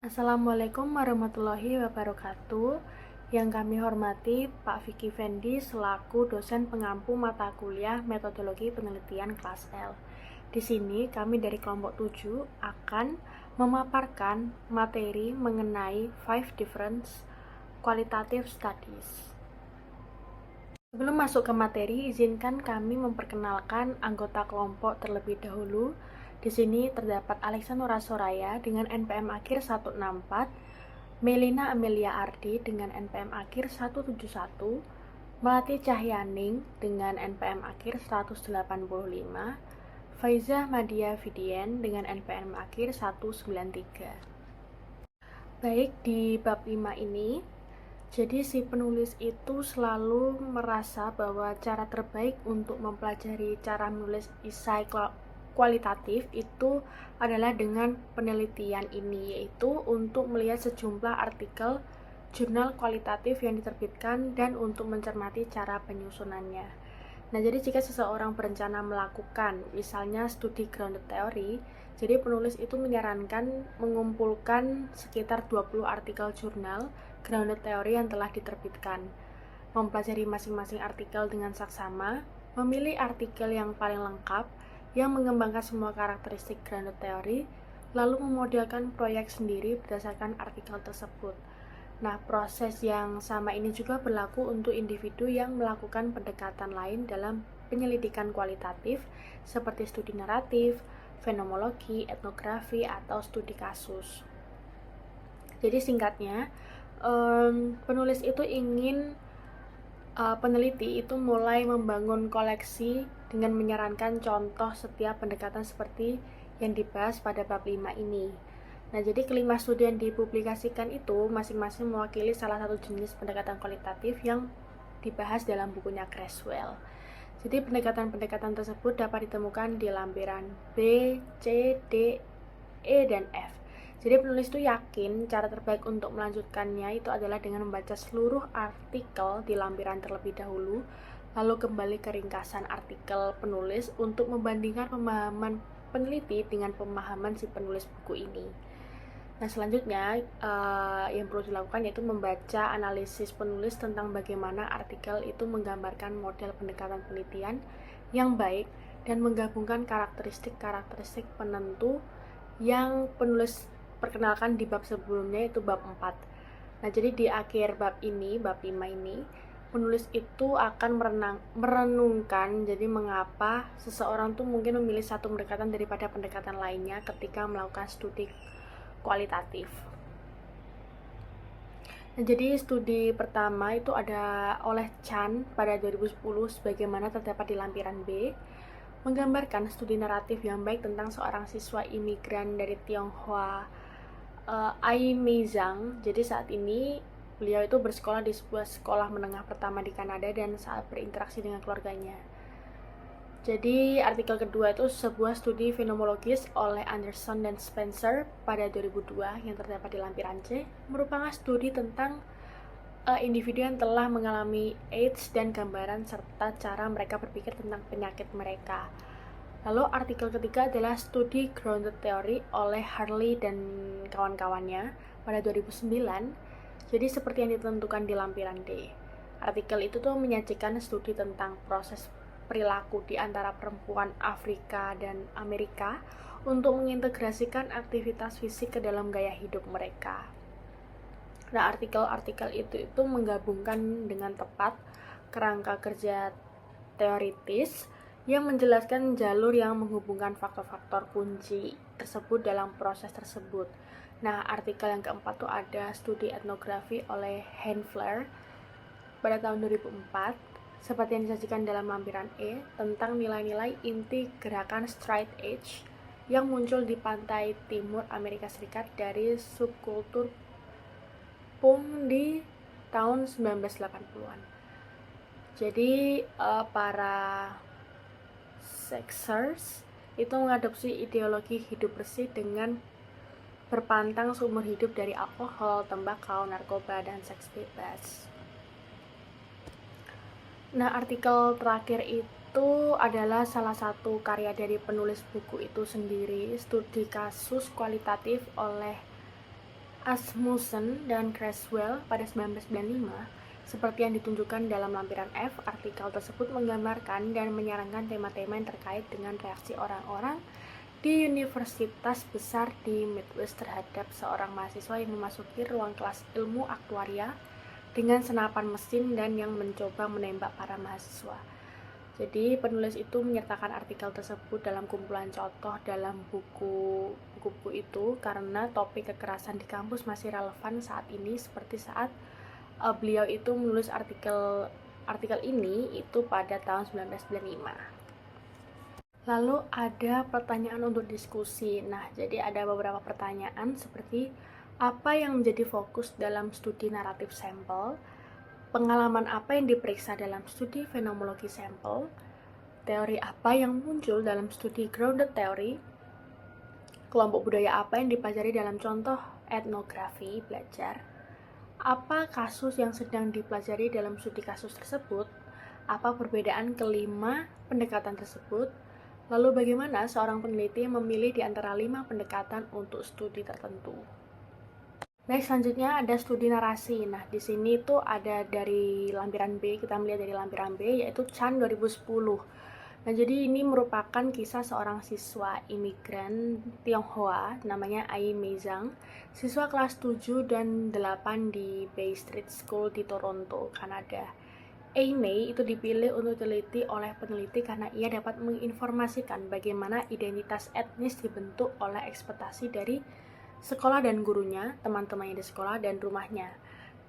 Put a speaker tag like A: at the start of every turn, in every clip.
A: Assalamualaikum warahmatullahi wabarakatuh. Yang kami hormati Pak Vicky Fendi selaku dosen pengampu mata kuliah Metodologi Penelitian kelas L. Di sini kami dari kelompok 7 akan memaparkan materi mengenai 5 different qualitative studies. Sebelum masuk ke materi, izinkan kami memperkenalkan anggota kelompok terlebih dahulu. Di sini terdapat Alexa Nora Soraya dengan NPM akhir 164, Melina Amelia Ardi dengan NPM akhir 171, Melati Cahyaning dengan NPM akhir 185, Faiza Madia Vidien dengan NPM akhir 193. Baik, di bab 5 ini, jadi si penulis itu selalu merasa bahwa cara terbaik untuk mempelajari cara menulis esai kualitatif itu adalah dengan penelitian ini, yaitu untuk melihat sejumlah artikel jurnal kualitatif yang diterbitkan dan untuk mencermati cara penyusunannya. Nah, jadi jika seseorang berencana melakukan misalnya studi grounded theory, jadi penulis itu menyarankan mengumpulkan sekitar 20 artikel jurnal grounded theory yang telah diterbitkan, mempelajari masing-masing artikel dengan saksama, memilih artikel yang paling lengkap yang mengembangkan semua karakteristik grounded theory, lalu memodelkan proyek sendiri berdasarkan artikel tersebut. Nah, proses yang sama ini juga berlaku untuk individu yang melakukan pendekatan lain dalam penyelidikan kualitatif seperti studi naratif, fenomenologi, etnografi, atau studi kasus. Jadi singkatnya, penulis itu ingin peneliti itu mulai membangun koleksi dengan menyarankan contoh setiap pendekatan seperti yang dibahas pada bab 5 ini. Nah, jadi kelima studi yang dipublikasikan itu masing-masing mewakili salah satu jenis pendekatan kualitatif yang dibahas dalam bukunya Creswell. Jadi pendekatan-pendekatan tersebut dapat ditemukan di lampiran B, C, D, E, dan F. Jadi penulis itu yakin cara terbaik untuk melanjutkannya itu adalah dengan membaca seluruh artikel di lampiran terlebih dahulu, lalu kembali ke ringkasan artikel penulis untuk membandingkan pemahaman peneliti dengan pemahaman si penulis buku ini. Nah, selanjutnya yang perlu dilakukan yaitu membaca analisis penulis tentang bagaimana artikel itu menggambarkan model pendekatan penelitian yang baik dan menggabungkan karakteristik-karakteristik penentu yang penulis perkenalkan di bab sebelumnya, yaitu bab 4. Nah, jadi di akhir bab ini, bab 5 ini, penulis itu akan merenungkan jadi mengapa seseorang tuh mungkin memilih satu pendekatan daripada pendekatan lainnya ketika melakukan studi kualitatif. Nah, jadi studi pertama itu ada oleh Chan pada 2010 sebagaimana terdapat di lampiran B, menggambarkan studi naratif yang baik tentang seorang siswa imigran dari Tionghoa, Ai Meizhang. Jadi saat ini beliau itu bersekolah di sebuah sekolah menengah pertama di Kanada dan saat berinteraksi dengan keluarganya. Jadi artikel kedua itu sebuah studi fenomenologis oleh Anderson dan Spencer pada 2002 yang terdapat di lampiran C, merupakan studi tentang individu yang telah mengalami AIDS dan gambaran serta cara mereka berpikir tentang penyakit mereka. Lalu artikel ketiga adalah studi grounded theory oleh Harley dan kawan-kawannya pada 2009. Jadi seperti yang ditentukan di lampiran D. Artikel itu tuh menyajikan studi tentang proses perilaku di antara perempuan Afrika dan Amerika untuk mengintegrasikan aktivitas fisik ke dalam gaya hidup mereka. Nah, artikel-artikel itu menggabungkan dengan tepat kerangka kerja teoritis yang menjelaskan jalur yang menghubungkan faktor-faktor kunci tersebut dalam proses tersebut. Nah, artikel yang keempat tuh ada studi etnografi oleh Heinfler pada tahun 2004, seperti yang disajikan dalam lampiran E, tentang nilai-nilai inti gerakan straight edge yang muncul di pantai timur Amerika Serikat dari subkultur punk di tahun 1980-an. Jadi para sexers itu mengadopsi ideologi hidup bersih dengan berpantang seumur hidup dari alkohol, tembakau, narkoba, dan seks bebas. Nah, artikel terakhir itu adalah salah satu karya dari penulis buku itu sendiri, studi kasus kualitatif oleh Asmussen dan Creswell pada 1995, seperti yang ditunjukkan dalam lampiran F, artikel tersebut menggambarkan dan menyarankan tema-tema yang terkait dengan reaksi orang-orang di universitas besar di Midwest terhadap seorang mahasiswa yang memasuki ruang kelas ilmu aktuaria dengan senapan mesin dan yang mencoba menembak para mahasiswa. Jadi penulis itu menyertakan artikel tersebut dalam kumpulan contoh dalam buku-buku itu karena topik kekerasan di kampus masih relevan saat ini, seperti saat beliau itu menulis artikel ini itu pada tahun 1995. Lalu ada pertanyaan untuk diskusi. Nah, jadi ada beberapa pertanyaan seperti apa yang menjadi fokus dalam studi naratif sampel, pengalaman apa yang diperiksa dalam studi fenomenologi sampel, teori apa yang muncul dalam studi grounded theory, kelompok budaya apa yang dipelajari dalam contoh etnografi belajar, apa kasus yang sedang dipelajari dalam studi kasus tersebut, apa perbedaan kelima pendekatan tersebut, lalu bagaimana seorang peneliti memilih di antara 5 pendekatan untuk studi tertentu. Baik, selanjutnya ada studi narasi. Nah, di sini tuh ada dari lampiran B, kita melihat dari lampiran B, yaitu Chan 2010. Nah, jadi ini merupakan kisah seorang siswa imigran Tionghoa, namanya Ai Mei Zhang, siswa kelas 7 dan 8 di Bay Street School di Toronto, Kanada. Ai Mei itu dipilih untuk diteliti oleh peneliti karena ia dapat menginformasikan bagaimana identitas etnis dibentuk oleh ekspektasi dari sekolah dan gurunya, teman-temannya di sekolah, dan rumahnya.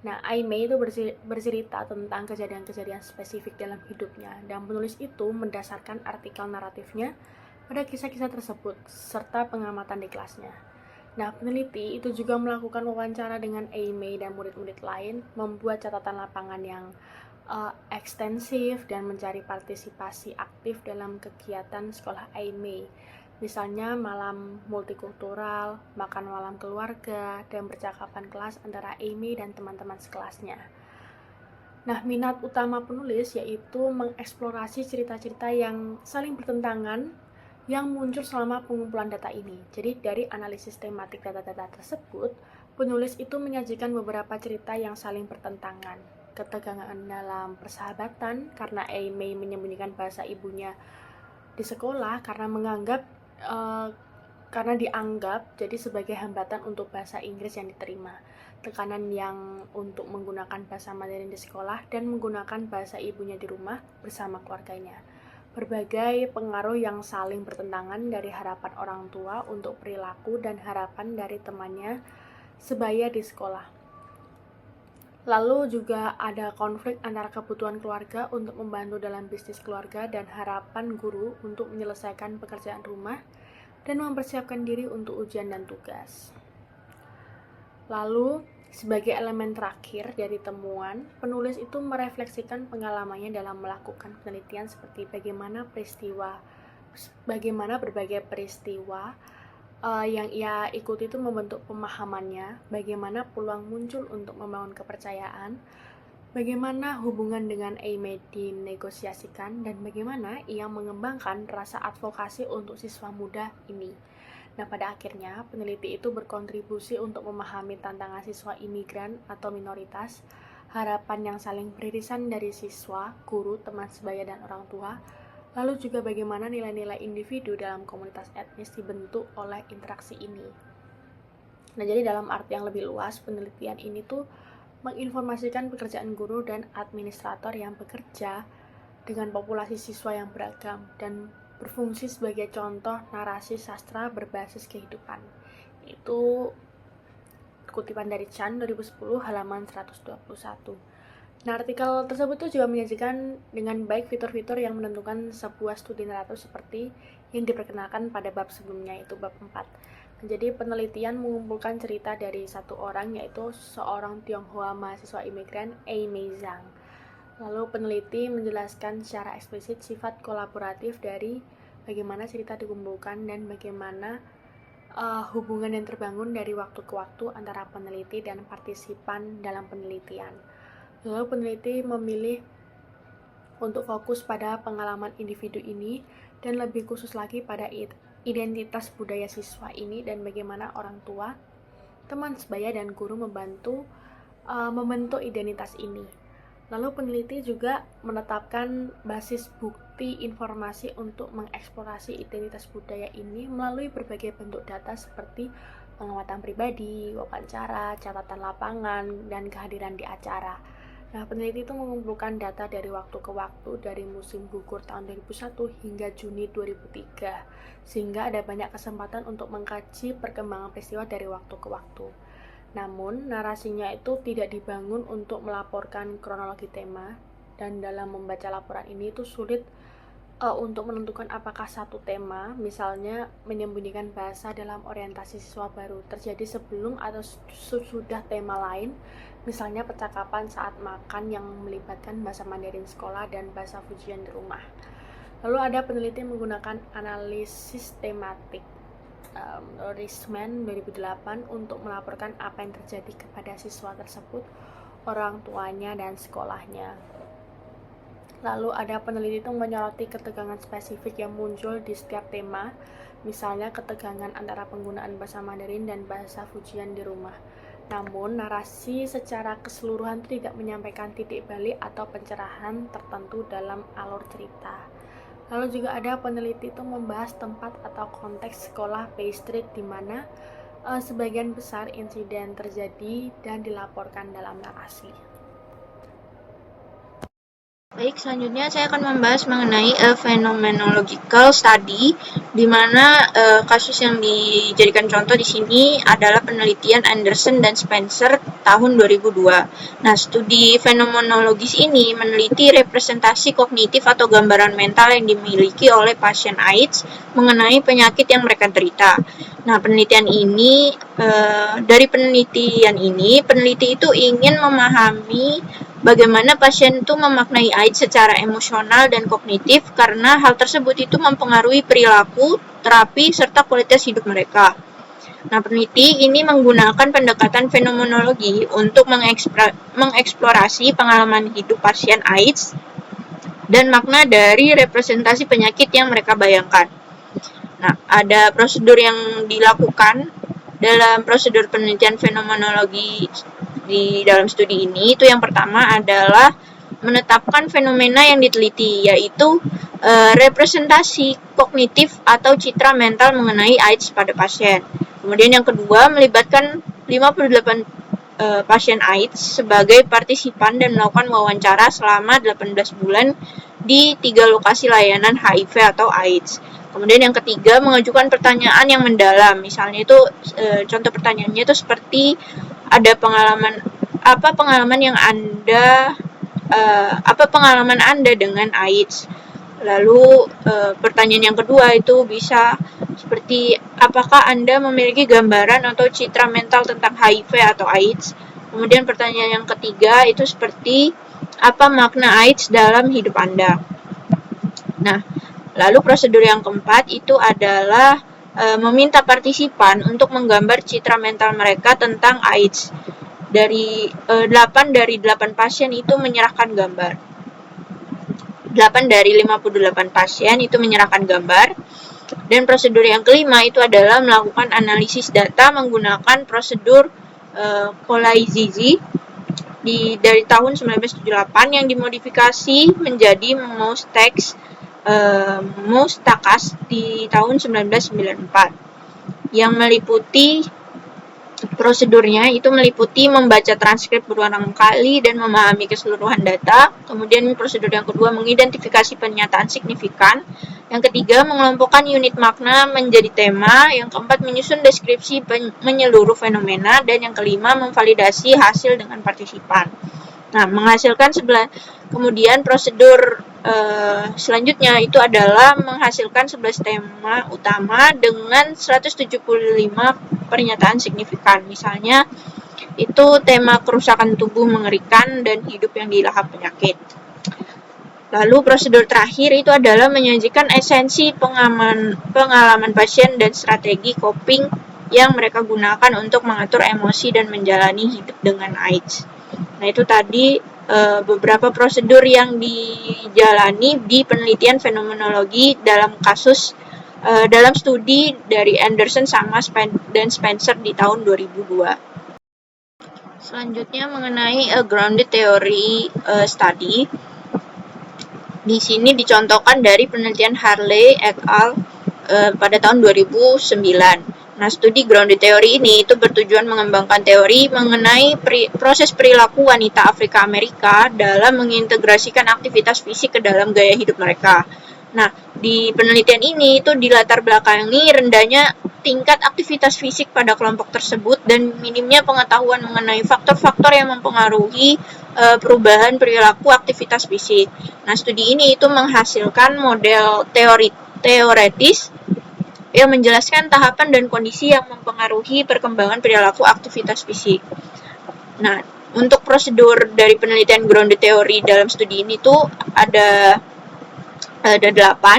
A: Nah, Ai Mei itu bercerita tentang kejadian-kejadian spesifik dalam hidupnya, dan penulis itu mendasarkan artikel naratifnya pada kisah-kisah tersebut, serta pengamatan di kelasnya. Nah, peneliti itu juga melakukan wawancara dengan Ai Mei dan murid-murid lain, membuat catatan lapangan yang ekstensif, dan mencari partisipasi aktif dalam kegiatan sekolah Ai Mei. Misalnya malam multikultural, makan malam keluarga, dan percakapan kelas antara Ai Mei dan teman-teman sekelasnya. Nah, minat utama penulis yaitu mengeksplorasi cerita-cerita yang saling bertentangan yang muncul selama pengumpulan data ini. Jadi dari analisis tematik data-data tersebut, penulis itu menyajikan beberapa cerita yang saling bertentangan. Ketegangan dalam persahabatan karena Ai Mei menyembunyikan bahasa ibunya di sekolah karena dianggap jadi sebagai hambatan untuk bahasa Inggris yang diterima, tekanan yang untuk menggunakan bahasa Mandarin di sekolah dan menggunakan bahasa ibunya di rumah bersama keluarganya, berbagai pengaruh yang saling bertentangan dari harapan orang tua untuk perilaku dan harapan dari temannya sebaya di sekolah. Lalu juga ada konflik antara kebutuhan keluarga untuk membantu dalam bisnis keluarga dan harapan guru untuk menyelesaikan pekerjaan rumah dan mempersiapkan diri untuk ujian dan tugas. Lalu, sebagai elemen terakhir dari temuan, penulis itu merefleksikan pengalamannya dalam melakukan penelitian seperti bagaimana berbagai peristiwa yang ia ikuti itu membentuk pemahamannya, bagaimana peluang muncul untuk membangun kepercayaan, bagaimana hubungan dengan Ai Mei dinegosiasikan, dan bagaimana ia mengembangkan rasa advokasi untuk siswa muda ini. Nah, pada akhirnya, peneliti itu berkontribusi untuk memahami tantangan siswa imigran atau minoritas, harapan yang saling beririsan dari siswa, guru, teman sebaya, dan orang tua, lalu juga bagaimana nilai-nilai individu dalam komunitas etnis dibentuk oleh interaksi ini. Nah, jadi dalam arti yang lebih luas, penelitian ini tuh menginformasikan pekerjaan guru dan administrator yang bekerja dengan populasi siswa yang beragam dan berfungsi sebagai contoh narasi sastra berbasis kehidupan. Itu kutipan dari Chan 2010 halaman 121. Nah, artikel tersebut tuh juga menyajikan dengan baik fitur-fitur yang menentukan sebuah studi naratif seperti yang diperkenalkan pada bab sebelumnya, yaitu bab 4. Jadi penelitian mengumpulkan cerita dari satu orang, yaitu seorang Tionghoa mahasiswa imigran Ai Mei Zhang. Lalu peneliti menjelaskan secara eksplisit sifat kolaboratif dari bagaimana cerita dikumpulkan dan bagaimana hubungan yang terbangun dari waktu ke waktu antara peneliti dan partisipan dalam penelitian. Lalu peneliti memilih untuk fokus pada pengalaman individu ini dan lebih khusus lagi pada identitas budaya siswa ini dan bagaimana orang tua teman sebaya dan guru membantu membentuk identitas ini. Lalu peneliti juga menetapkan basis bukti informasi untuk mengeksplorasi identitas budaya ini melalui berbagai bentuk data seperti pengamatan pribadi, wawancara, catatan lapangan, dan kehadiran di acara. Nah, peneliti itu mengumpulkan data dari waktu ke waktu dari musim gugur tahun 2001 hingga Juni 2003, sehingga ada banyak kesempatan untuk mengkaji perkembangan peristiwa dari waktu ke waktu. Namun, narasinya itu tidak dibangun untuk melaporkan kronologi tema, dan dalam membaca laporan ini itu sulit untuk menentukan apakah satu tema, misalnya menyembunyikan bahasa dalam orientasi siswa baru, terjadi sebelum atau sesudah tema lain, misalnya percakapan saat makan yang melibatkan bahasa Mandarin sekolah dan bahasa Fujian di rumah. Lalu ada peneliti menggunakan analisis tematik Risman 2008 untuk melaporkan apa yang terjadi kepada siswa tersebut, orang tuanya, dan sekolahnya. Lalu ada peneliti itu menyoroti ketegangan spesifik yang muncul di setiap tema, misalnya ketegangan antara penggunaan bahasa Mandarin dan bahasa Fujian di rumah. Namun, narasi secara keseluruhan tidak menyampaikan titik balik atau pencerahan tertentu dalam alur cerita. Lalu juga ada peneliti itu membahas tempat atau konteks sekolah Bay Street di mana sebagian besar insiden terjadi dan dilaporkan dalam narasi.
B: Baik, selanjutnya saya akan membahas mengenai phenomenological study, di mana kasus yang dijadikan contoh di sini adalah penelitian Anderson dan Spencer tahun 2002. Nah, studi fenomenologis ini meneliti representasi kognitif atau gambaran mental yang dimiliki oleh pasien AIDS mengenai penyakit yang mereka derita. Nah, dari penelitian ini, peneliti itu ingin memahami bagaimana pasien itu memaknai AIDS secara emosional dan kognitif karena hal tersebut itu mempengaruhi perilaku, terapi, serta kualitas hidup mereka. Nah, peneliti ini menggunakan pendekatan fenomenologi untuk mengeksplorasi pengalaman hidup pasien AIDS dan makna dari representasi penyakit yang mereka bayangkan. Nah, ada prosedur yang dilakukan dalam prosedur penelitian fenomenologi di dalam studi ini. Itu yang pertama adalah menetapkan fenomena yang diteliti, yaitu representasi kognitif atau citra mental mengenai AIDS pada pasien. Kemudian yang kedua, melibatkan 58 pasien AIDS sebagai partisipan dan melakukan wawancara selama 18 bulan di 3 lokasi layanan HIV atau AIDS. Kemudian yang ketiga, mengajukan pertanyaan yang mendalam. Misalnya itu contoh pertanyaannya itu seperti ada apa pengalaman Anda dengan AIDS. Lalu pertanyaan yang kedua itu bisa seperti apakah Anda memiliki gambaran atau citra mental tentang HIV atau AIDS. Kemudian pertanyaan yang ketiga itu seperti apa makna AIDS dalam hidup Anda. Nah, lalu prosedur yang keempat itu adalah meminta partisipan untuk menggambar citra mental mereka tentang AIDS. 8 dari 8 pasien itu menyerahkan gambar. 8 dari 58 pasien itu menyerahkan gambar. Dan prosedur yang kelima itu adalah melakukan analisis data menggunakan prosedur Kolaizizi dari tahun 1978 yang dimodifikasi menjadi Moustakas di tahun 1994 yang meliputi prosedurnya itu meliputi membaca transkrip berulang kali dan memahami keseluruhan data. Kemudian prosedur yang kedua mengidentifikasi pernyataan signifikan. Yang ketiga mengelompokkan unit makna menjadi tema. Yang keempat menyusun deskripsi menyeluruh fenomena. Dan yang kelima memvalidasi hasil dengan partisipan. Nah, kemudian prosedur selanjutnya itu adalah menghasilkan 11 tema utama dengan 175 pernyataan signifikan. Misalnya itu tema kerusakan tubuh mengerikan dan hidup yang dilahap penyakit. Lalu prosedur terakhir itu adalah menyajikan esensi pengalaman pasien dan strategi coping yang mereka gunakan untuk mengatur emosi dan menjalani hidup dengan AIDS. Nah, itu tadi beberapa prosedur yang dijalani di penelitian fenomenologi dalam kasus dalam studi dari Anderson sama dan Spencer di tahun 2002. Selanjutnya mengenai grounded theory study. Di sini dicontohkan dari penelitian Harley et al. Pada tahun 2009. Nah, studi grounded theory ini itu bertujuan mengembangkan teori mengenai proses perilaku wanita Afrika Amerika dalam mengintegrasikan aktivitas fisik ke dalam gaya hidup mereka. Nah, di penelitian ini itu dilatar belakangi rendahnya tingkat aktivitas fisik pada kelompok tersebut dan minimnya pengetahuan mengenai faktor-faktor yang mempengaruhi perubahan perilaku aktivitas fisik. Nah, studi ini itu menghasilkan model teoretis yang menjelaskan tahapan dan kondisi yang mempengaruhi perkembangan perilaku aktivitas fisik. Nah, untuk prosedur dari penelitian grounded theory dalam studi ini tuh ada 8.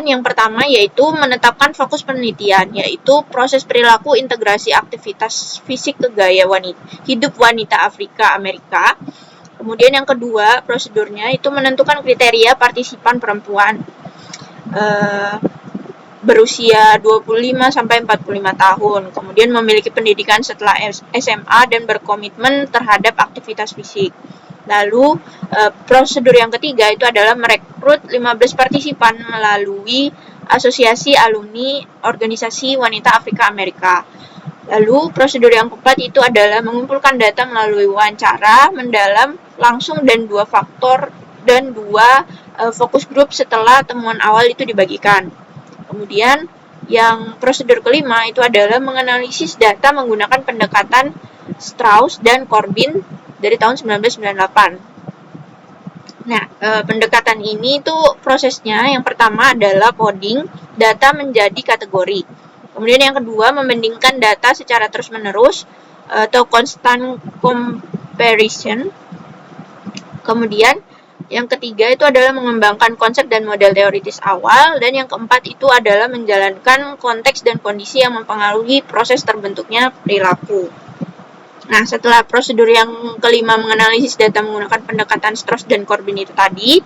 B: Yang pertama yaitu menetapkan fokus penelitian, yaitu proses perilaku integrasi aktivitas fisik ke gaya hidup wanita Afrika Amerika. Kemudian yang kedua, prosedurnya itu menentukan kriteria partisipan perempuan berusia 25 sampai 45 tahun, kemudian memiliki pendidikan setelah SMA dan berkomitmen terhadap aktivitas fisik. Lalu prosedur yang ketiga itu adalah merekrut 15 partisipan melalui asosiasi alumni organisasi wanita Afrika Amerika. Lalu prosedur yang keempat itu adalah mengumpulkan data melalui wawancara mendalam langsung dan 2 faktor dan 2 fokus grup setelah temuan awal itu dibagikan. Kemudian yang prosedur kelima itu adalah menganalisis data menggunakan pendekatan Strauss dan Corbin dari tahun 1998. Nah, pendekatan ini tuh prosesnya yang pertama adalah coding data menjadi kategori. Kemudian yang kedua membandingkan data secara terus-menerus atau constant comparison. Kemudian yang ketiga itu adalah mengembangkan konsep dan model teoritis awal, dan yang keempat itu adalah menjalankan konteks dan kondisi yang mempengaruhi proses terbentuknya perilaku. Nah, setelah prosedur yang kelima menganalisis data menggunakan pendekatan Strauss dan Corbin itu tadi,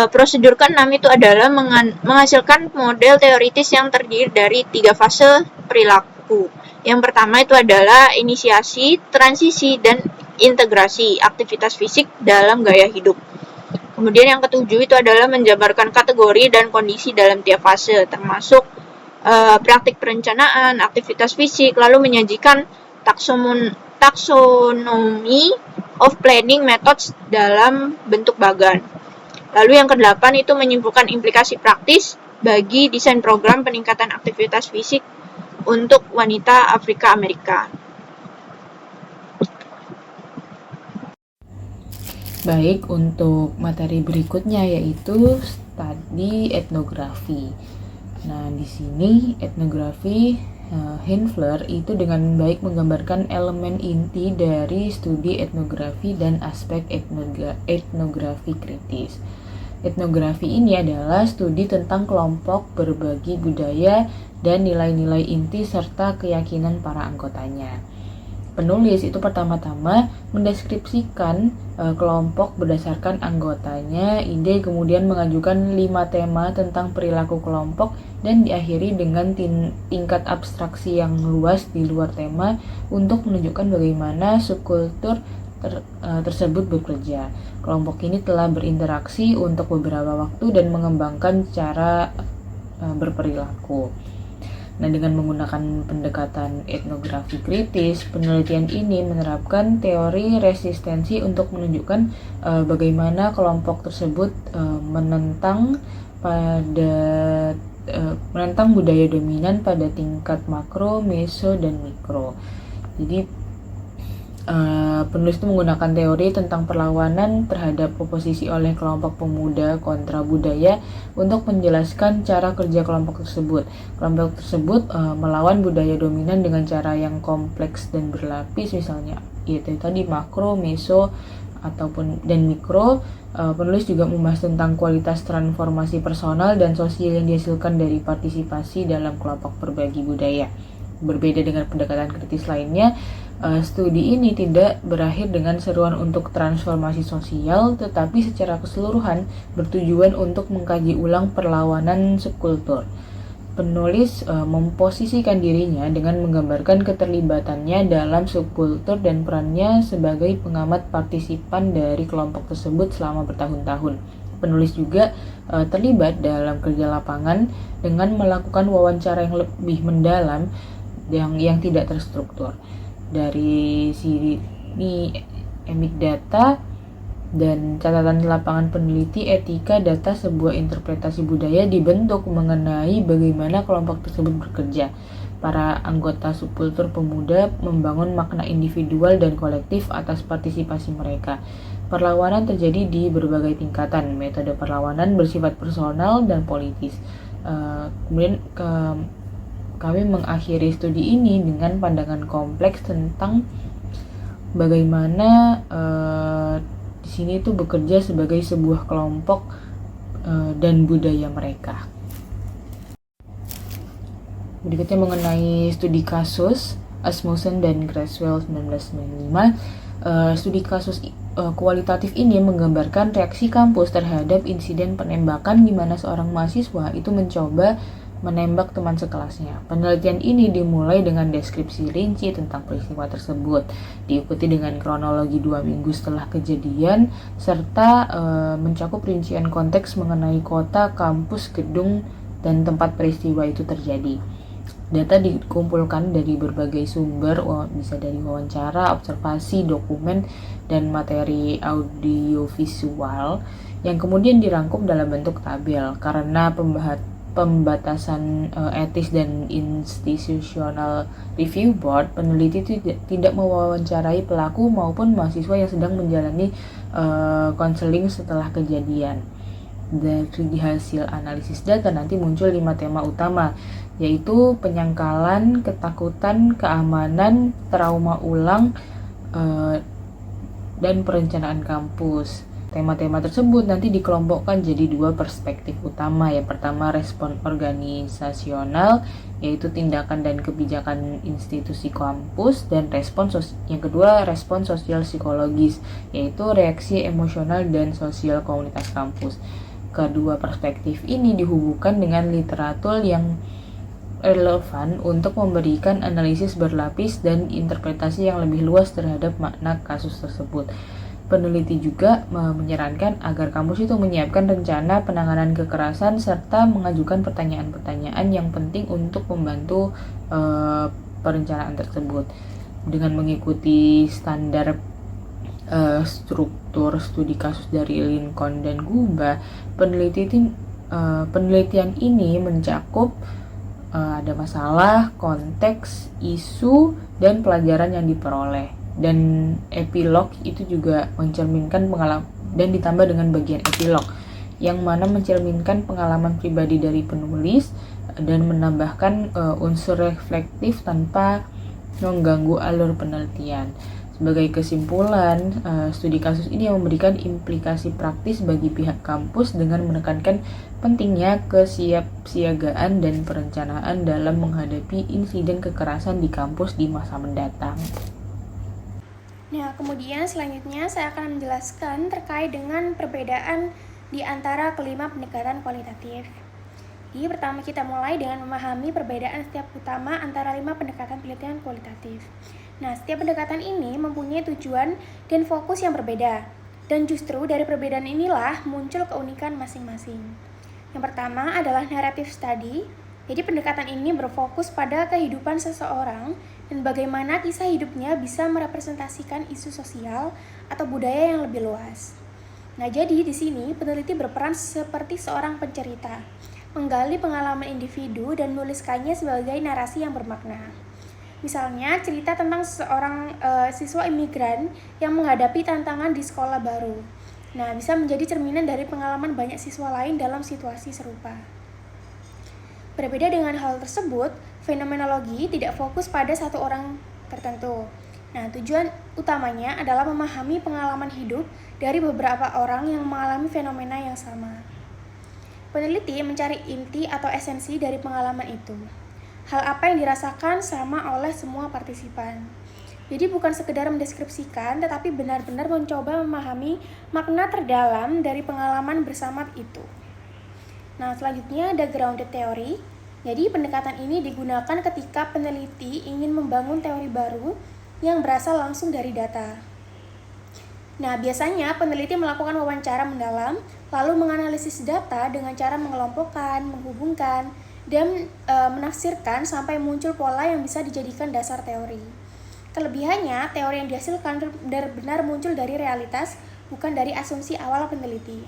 B: prosedur keenam itu adalah menghasilkan model teoritis yang terdiri dari 3 fase perilaku. Yang pertama itu adalah inisiasi, transisi, dan integrasi aktivitas fisik dalam gaya hidup. Kemudian yang ketujuh itu adalah menjabarkan kategori dan kondisi dalam tiap fase, termasuk praktik perencanaan, aktivitas fisik, lalu menyajikan taksonomi of planning methods dalam bentuk bagan. Lalu yang kedelapan itu menyimpulkan implikasi praktis bagi desain program peningkatan aktivitas fisik untuk wanita Afrika Amerika.
C: Baik, untuk materi berikutnya yaitu studi etnografi. Nah, di sini etnografi Heinfler itu dengan baik menggambarkan elemen inti dari studi etnografi dan aspek etnografi kritis. Etnografi ini adalah studi tentang kelompok berbagi budaya dan nilai-nilai inti serta keyakinan para anggotanya. Penulis itu pertama-tama mendeskripsikan kelompok berdasarkan anggotanya, ide, kemudian mengajukan 5 tema tentang perilaku kelompok, dan diakhiri dengan tingkat abstraksi yang luas di luar tema untuk menunjukkan bagaimana subkultur tersebut bekerja. Kelompok ini telah berinteraksi untuk beberapa waktu dan mengembangkan cara berperilaku. Nah, dengan menggunakan pendekatan etnografi kritis, penelitian ini menerapkan teori resistensi untuk menunjukkan bagaimana kelompok tersebut menentang budaya dominan pada tingkat makro, meso, dan mikro. Jadi penulis itu menggunakan teori tentang perlawanan terhadap oposisi oleh kelompok pemuda kontra budaya untuk menjelaskan cara kerja kelompok tersebut. Kelompok tersebut melawan budaya dominan dengan cara yang kompleks dan berlapis, misalnya yaitu tadi makro, meso, dan mikro. Penulis juga membahas tentang kualitas transformasi personal dan sosial yang dihasilkan dari partisipasi dalam kelompok berbagi budaya. Berbeda dengan pendekatan kritis lainnya, studi ini tidak berakhir dengan seruan untuk transformasi sosial, tetapi secara keseluruhan bertujuan untuk mengkaji ulang perlawanan subkultur. penulis memposisikan dirinya dengan menggambarkan keterlibatannya dalam subkultur dan perannya sebagai pengamat partisipan dari kelompok tersebut selama bertahun-tahun. Penulis juga terlibat dalam kerja lapangan dengan melakukan wawancara yang lebih mendalam yang tidak terstruktur. Dari sini emit data dan catatan lapangan peneliti etika data sebuah interpretasi budaya dibentuk mengenai bagaimana kelompok tersebut bekerja. Para anggota subkultur pemuda membangun makna individual dan kolektif atas partisipasi mereka. Perlawanan terjadi di berbagai tingkatan. Metode perlawanan bersifat personal dan politis. Kemudian kami mengakhiri studi ini dengan pandangan kompleks tentang bagaimana di sini itu bekerja sebagai sebuah kelompok dan budaya mereka. Berikutnya mengenai studi kasus Asmussen dan Creswell 1995. Studi kasus kualitatif ini menggambarkan reaksi kampus terhadap insiden penembakan di mana seorang mahasiswa itu mencoba menembak teman sekelasnya. Penelitian ini dimulai dengan deskripsi rinci tentang peristiwa tersebut, diikuti dengan kronologi 2 minggu setelah kejadian, serta mencakup rincian konteks mengenai kota, kampus, gedung, dan tempat peristiwa itu terjadi. Data dikumpulkan dari berbagai sumber, bisa dari wawancara, observasi, dokumen, dan materi audiovisual yang kemudian dirangkum dalam bentuk tabel. Karena pembatasan etis dan institutional review board, peneliti tidak mewawancarai pelaku maupun mahasiswa yang sedang menjalani konseling setelah kejadian. Dari hasil analisis data nanti muncul 5 tema utama, yaitu penyangkalan, ketakutan, keamanan, trauma ulang, dan perencanaan kampus. Tema-tema tersebut nanti dikelompokkan jadi 2 perspektif utama. Yang pertama respon organisasional, yaitu tindakan dan kebijakan institusi kampus, dan yang kedua respon sosial psikologis, yaitu reaksi emosional dan sosial komunitas kampus. Kedua perspektif ini dihubungkan dengan literatur yang relevan untuk memberikan analisis berlapis dan interpretasi yang lebih luas terhadap makna kasus tersebut. Peneliti juga menyarankan agar kampus itu menyiapkan rencana penanganan kekerasan serta mengajukan pertanyaan-pertanyaan yang penting untuk membantu perencanaan tersebut. Dengan mengikuti standar struktur studi kasus dari Lincoln dan Guba, penelitian ini mencakup ada masalah, konteks, isu, dan pelajaran yang diperoleh. Dan epilog itu juga mencerminkan pengalaman, dan ditambah dengan bagian epilog yang mana mencerminkan pengalaman pribadi dari penulis dan menambahkan unsur reflektif tanpa mengganggu alur penelitian. Sebagai kesimpulan, studi kasus ini memberikan implikasi praktis bagi pihak kampus dengan menekankan pentingnya kesiapsiagaan dan perencanaan dalam menghadapi insiden kekerasan di kampus di masa mendatang.
D: Nah, kemudian selanjutnya saya akan menjelaskan terkait dengan perbedaan di antara kelima pendekatan kualitatif. Jadi pertama kita mulai dengan memahami perbedaan setiap utama antara 5 pendekatan penelitian kualitatif. Nah, setiap pendekatan ini mempunyai tujuan dan fokus yang berbeda. Dan justru dari perbedaan inilah muncul keunikan masing-masing. Yang pertama adalah narrative study. Jadi pendekatan ini berfokus pada kehidupan seseorang dan bagaimana kisah hidupnya bisa merepresentasikan isu sosial atau budaya yang lebih luas. Nah, jadi di sini peneliti berperan seperti seorang pencerita, menggali pengalaman individu dan menuliskannya sebagai narasi yang bermakna. Misalnya, cerita tentang seorang siswa imigran yang menghadapi tantangan di sekolah baru. Nah, bisa menjadi cerminan dari pengalaman banyak siswa lain dalam situasi serupa. Berbeda dengan hal tersebut, fenomenologi tidak fokus pada satu orang tertentu. Nah, tujuan utamanya adalah memahami pengalaman hidup dari beberapa orang yang mengalami fenomena yang sama. Peneliti mencari inti atau esensi dari pengalaman itu. Hal apa yang dirasakan sama oleh semua partisipan. Jadi bukan sekedar mendeskripsikan, tetapi benar-benar mencoba memahami makna terdalam dari pengalaman bersama itu. Nah, selanjutnya ada grounded theory. Jadi pendekatan ini digunakan ketika peneliti ingin membangun teori baru yang berasal langsung dari data. Nah, biasanya peneliti melakukan wawancara mendalam, lalu menganalisis data dengan cara mengelompokkan, menghubungkan, dan menafsirkan sampai muncul pola yang bisa dijadikan dasar teori. Kelebihannya, teori yang dihasilkan benar-benar muncul dari realitas, bukan dari asumsi awal peneliti.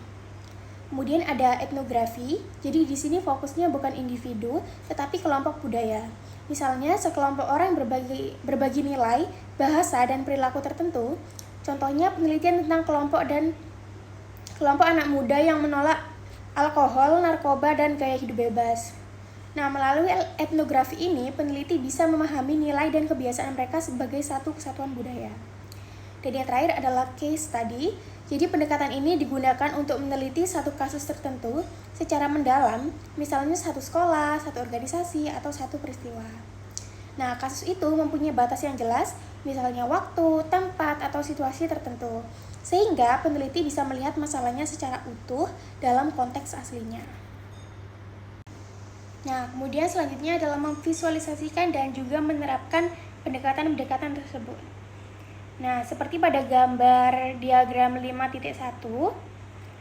D: Kemudian ada etnografi, jadi di sini fokusnya bukan individu, tetapi kelompok budaya. Misalnya, sekelompok orang berbagi nilai, bahasa, dan perilaku tertentu. Contohnya penelitian tentang kelompok anak muda yang menolak alkohol, narkoba, dan gaya hidup bebas. Nah, melalui etnografi ini, peneliti bisa memahami nilai dan kebiasaan mereka sebagai satu kesatuan budaya. Dan yang terakhir adalah case study. Jadi pendekatan ini digunakan untuk meneliti satu kasus tertentu secara mendalam, misalnya satu sekolah, satu organisasi, atau satu peristiwa. Nah, kasus itu mempunyai batas yang jelas, misalnya waktu, tempat, atau situasi tertentu, sehingga peneliti bisa melihat masalahnya secara utuh dalam konteks aslinya. Nah, kemudian selanjutnya adalah memvisualisasikan dan juga menerapkan pendekatan-pendekatan tersebut. Nah, seperti pada gambar diagram 5.1,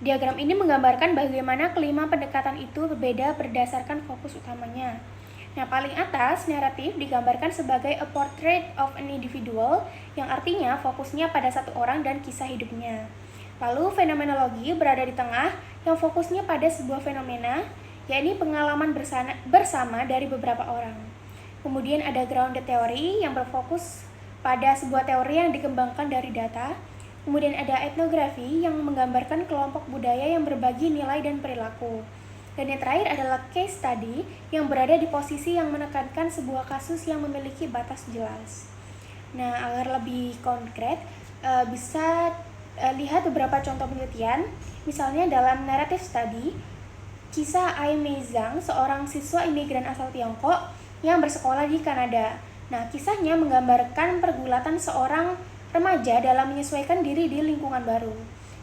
D: diagram ini menggambarkan bagaimana kelima pendekatan itu berbeda berdasarkan fokus utamanya. Nah, paling atas, naratif digambarkan sebagai a portrait of an individual, yang artinya fokusnya pada satu orang dan kisah hidupnya. Lalu, fenomenologi berada di tengah, yang fokusnya pada sebuah fenomena, yakni pengalaman bersama dari beberapa orang. Kemudian ada grounded theory yang berfokus pada sebuah teori yang dikembangkan dari data. Kemudian ada etnografi yang menggambarkan kelompok budaya yang berbagi nilai dan perilaku. Dan yang terakhir adalah case study yang berada di posisi yang menekankan sebuah kasus yang memiliki batas jelas. Nah, agar lebih konkret, bisa lihat beberapa contoh penelitian. Misalnya dalam narrative study, kisah Ai Mei Zhang, seorang siswa imigran asal Tiongkok yang bersekolah di Kanada. Nah, kisahnya menggambarkan pergulatan seorang remaja dalam menyesuaikan diri di lingkungan baru.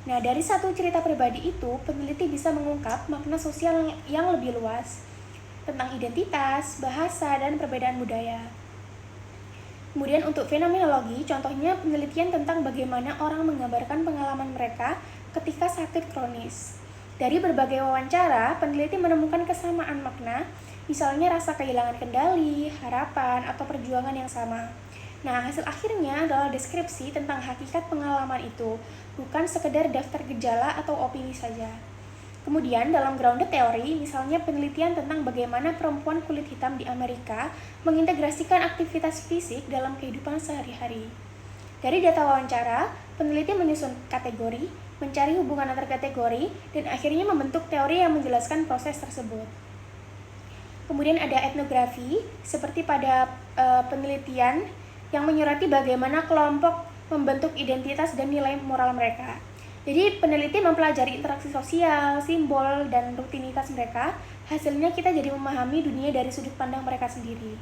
D: Nah, dari satu cerita pribadi itu, peneliti bisa mengungkap makna sosial yang lebih luas tentang identitas, bahasa, dan perbedaan budaya. Kemudian untuk fenomenologi, contohnya penelitian tentang bagaimana orang menggambarkan pengalaman mereka ketika sakit kronis. Dari berbagai wawancara, peneliti menemukan kesamaan makna, misalnya rasa kehilangan kendali, harapan, atau perjuangan yang sama. Nah, hasil akhirnya adalah deskripsi tentang hakikat pengalaman itu, bukan sekedar daftar gejala atau opini saja. Kemudian dalam grounded theory, misalnya penelitian tentang bagaimana perempuan kulit hitam di Amerika mengintegrasikan aktivitas fisik dalam kehidupan sehari-hari. Dari data wawancara, peneliti menyusun kategori, mencari hubungan antar kategori, dan akhirnya membentuk teori yang menjelaskan proses tersebut. Kemudian ada etnografi, seperti pada penelitian yang menyurati bagaimana kelompok membentuk identitas dan nilai moral mereka. Jadi peneliti mempelajari interaksi sosial, simbol, dan rutinitas mereka. Hasilnya kita jadi memahami dunia dari sudut pandang mereka sendiri.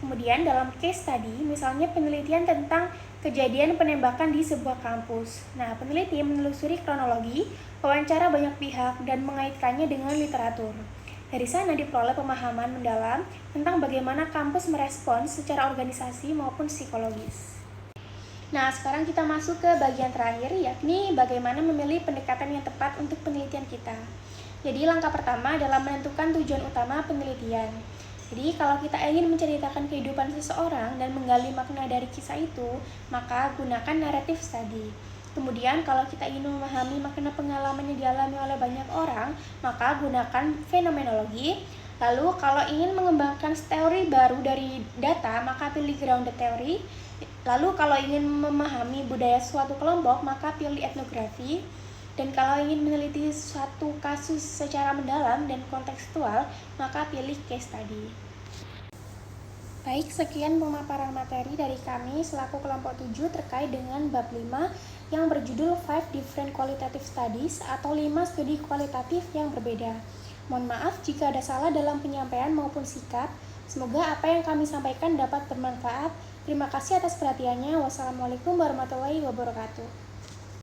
D: Kemudian dalam case study, misalnya penelitian tentang kejadian penembakan di sebuah kampus. Nah, peneliti menelusuri kronologi, wawancara banyak pihak, dan mengaitkannya dengan literatur. Dari sana diperoleh pemahaman mendalam tentang bagaimana kampus merespons secara organisasi maupun psikologis. Nah, sekarang kita masuk ke bagian terakhir, yakni bagaimana memilih pendekatan yang tepat untuk penelitian kita. Jadi, langkah pertama adalah menentukan tujuan utama penelitian. Jadi, kalau kita ingin menceritakan kehidupan seseorang dan menggali makna dari kisah itu, maka gunakan narrative study. Kemudian, kalau kita ingin memahami makna pengalaman yang dialami oleh banyak orang, maka gunakan fenomenologi. Lalu, kalau ingin mengembangkan teori baru dari data, maka pilih grounded theory. Lalu, kalau ingin memahami budaya suatu kelompok, maka pilih etnografi. Dan kalau ingin meneliti suatu kasus secara mendalam dan kontekstual, maka pilih case study. Baik, sekian pemaparan materi dari kami selaku kelompok 7 terkait dengan bab 5 yang berjudul 5 Different Qualitative Studies atau 5 studi kualitatif yang berbeda. Mohon maaf jika ada salah dalam penyampaian maupun sikap. Semoga apa yang kami sampaikan dapat bermanfaat. Terima kasih atas perhatiannya. Wassalamualaikum warahmatullahi wabarakatuh.